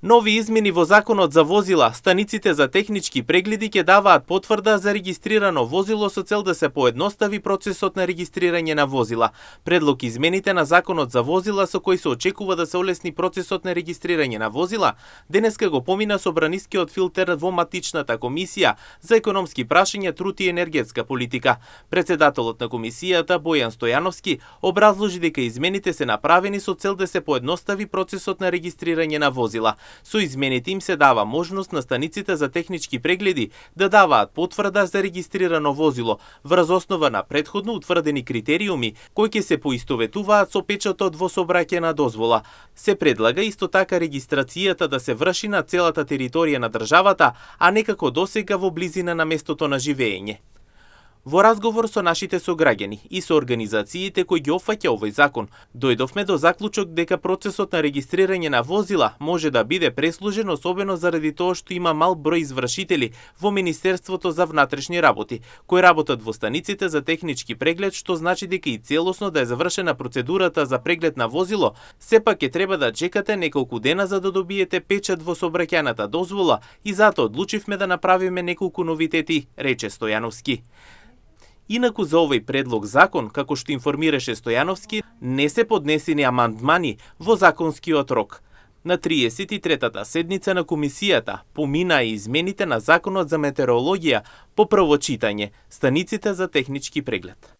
Нови измени во Законот за возила, станиците за технички прегледи ќе даваат потврда за регистрирано возило со цел да се поедностави процесот на регистрирање на возила. Предлог измените на Законот за возила со кој се очекува да се олесни процесот на регистрирање на возила, денеска го помина собранискиот филтер во матичната комисија за економски прашања, труд и енергетска политика. Председателот на комисијата Бојан Стојановски образложи дека измените се направени со цел да се поедностави процесот на регистрирање на возила. Со измените им се дава можност на станиците за технички прегледи да даваат потврда за регистрирано возило врз основа на претходно утврдени критериуми кои ќе се поистоветуваат со печатот во сообраќајна дозвола. Се предлага исто така регистрацијата да се врши на целата територија на државата, а не како досега во близина на местото на живење. Во разговор со нашите сограѓани и со организациите кои ги опфаќа овој закон, дојдовме до заклучок дека процесот на регистрирање на возила може да биде пресложен, особено заради тоа што има мал број извршители во Министерството за внатрешни работи, кои работат во станиците за технички преглед, што значи дека и целосно да е завршена процедурата за преглед на возило, сепак ќе треба да чекате неколку дена за да добиете печат во сообраќајната дозвола и затоа одлучивме да направиме неколку новитети, рече Стојановски. Инаку за овој предлог закон, како што информираше Стојановски, не се поднесени амандмани во законскиот рок. На 33-та седница на комисијата помина и измените на Законот за метеорологија по прво читање, станиците за технички преглед.